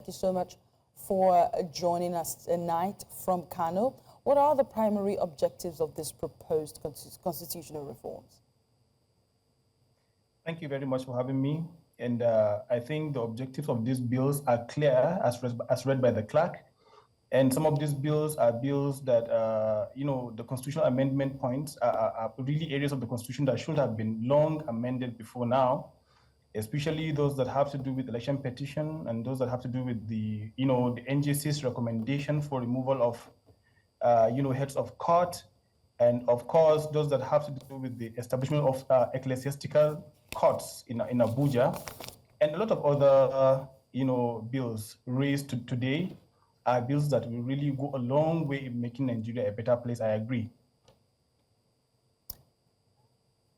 you so much for joining us tonight from Kano. What are the primary objectives of this proposed constitutional reforms? Thank you very much for having me. And I think the objectives of these bills are clear as read by the clerk. And some of these bills are bills that, the constitutional amendment points are really areas of the Constitution that should have been long amended before now, especially those that have to do with election petition and those that have to do with the NJC's recommendation for removal of, heads of court, and of course, those that have to do with the establishment of ecclesiastical courts in Abuja, and a lot of other, bills raised today are bills that will really go a long way in making Nigeria a better place. I agree.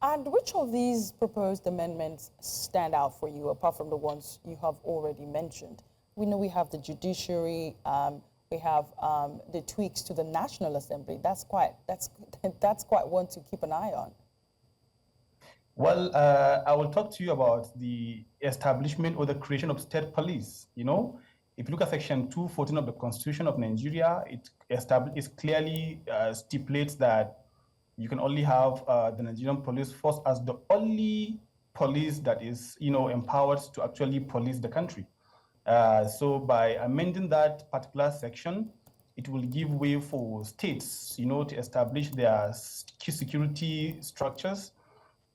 And which of these proposed amendments stand out for you, apart from the ones you have already mentioned? We know we have the judiciary, we have the tweaks to the National Assembly. That's quite one to keep an eye on. Well, I will talk to you about the establishment or the creation of state police. If you look at Section 214 of the Constitution of Nigeria, it clearly stipulates that you can only have the Nigerian police force as the only police that is, empowered to actually police the country. So by amending that particular section, it will give way for states, to establish their key security structures,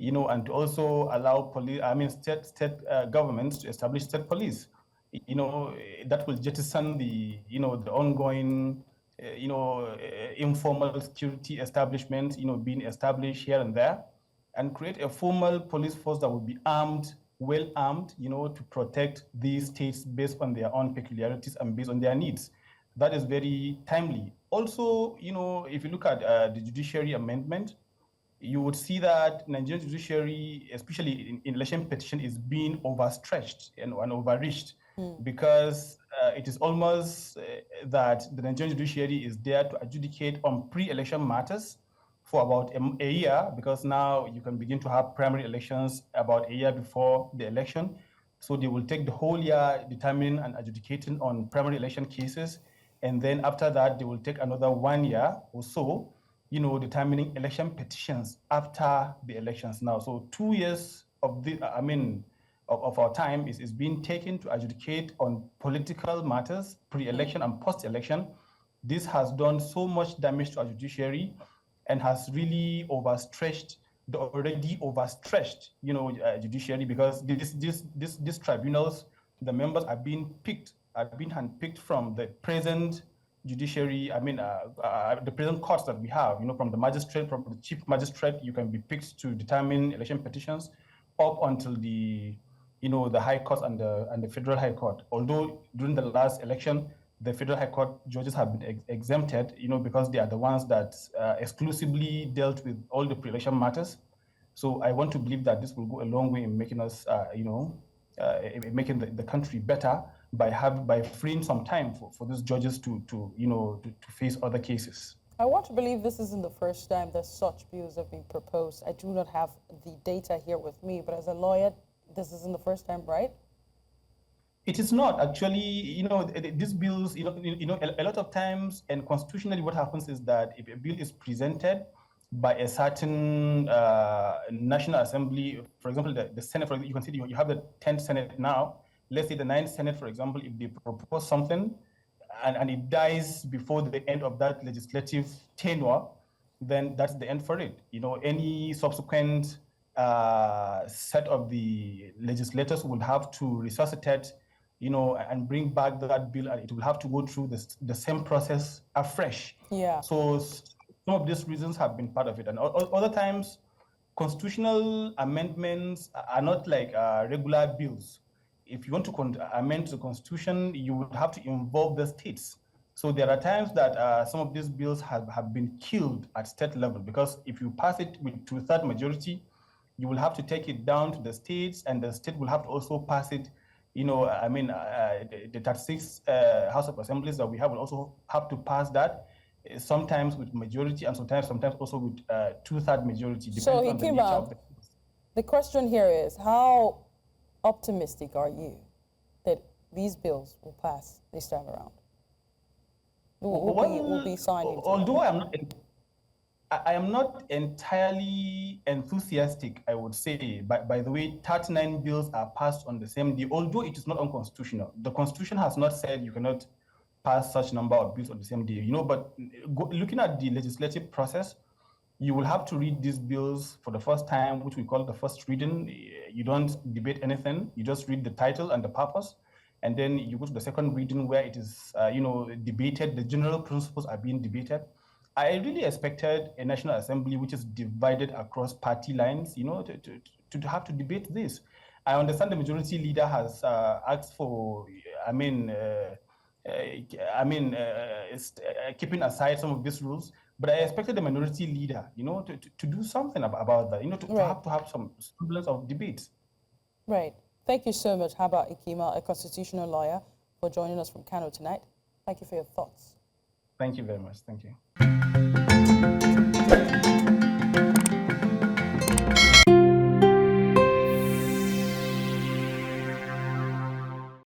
and to also allow state governments to establish state police. That will jettison the, the ongoing, informal security establishments, being established here and there, and create a formal police force that will be armed, well armed, to protect these states based on their own peculiarities and based on their needs. That is very timely. Also, if you look at the judiciary amendment, you would see that Nigerian judiciary, especially in election petition, is being overstretched and overreached, because it is almost that the Nigerian judiciary is there to adjudicate on pre-election matters for about a year, because now you can begin to have primary elections about a year before the election. So they will take the whole year determining and adjudicating on primary election cases. And then after that, they will take another 1 year or so, determining election petitions after the elections now. So 2 years of of our time is being taken to adjudicate on political matters, pre-election and post-election. This has done so much damage to our judiciary and has really overstretched the already overstretched, judiciary, because these tribunals, the members are being handpicked from the present judiciary. The present courts that we have, from the magistrate, from the chief magistrate, you can be picked to determine election petitions, up until the High Court and the Federal High Court. Although during the last election, the Federal High Court judges have been exempted, because they are the ones that exclusively dealt with all the pre-election matters. So I want to believe that this will go a long way in making us, making the country better by freeing some time for these judges to face other cases. I want to believe this isn't the first time that such bills have been proposed. I do not have the data here with me, but as a lawyer, this isn't the first time, right? It is not actually. These bills. A lot of times, and constitutionally, what happens is that if a bill is presented by a certain National Assembly, for example, the Senate, you can see you have the 10th Senate now. Let's say the 9th Senate, for example, if they propose something and it dies before the end of that legislative tenure, then that's the end for it. Any subsequent set of the legislators will have to resuscitate, and bring back that bill, and it will have to go through the same process afresh. Yeah. So some of these reasons have been part of it. And other times, constitutional amendments are not like regular bills. If you want to amend the Constitution, you would have to involve the states. So there are times that some of these bills have been killed at state level, because if you pass it with 2/3 majority, you will have to take it down to the states, and the state will have to also pass it. The 36 House of Assemblies that we have will also have to pass that, sometimes with majority and sometimes also with 2/3 majority. So Hikima, the question here is, how optimistic are you that these bills will pass this time around? Will be signed into although law? I am not entirely enthusiastic, I would say, by the way 39 bills are passed on the same day, although it is not unconstitutional. The Constitution has not said you cannot pass such number of bills on the same day, you know, but looking at the legislative process, you will have to read these bills for the first time, which we call the first reading. You don't debate anything, you just read the title and the purpose. And then you go to the second reading where it is, you know, debated, the general principles are being debated. I really expected a National Assembly which is divided across party lines, you know, to have to debate this. I understand the majority leader has asked for, keeping aside some of these rules, but I expected the minority leader, you know, to do something about that, you know, to have some semblance of debate. Right. Thank you so much, Abba Hikima, a constitutional lawyer, for joining us from Kano tonight. Thank you for your thoughts. Thank you very much. Thank you.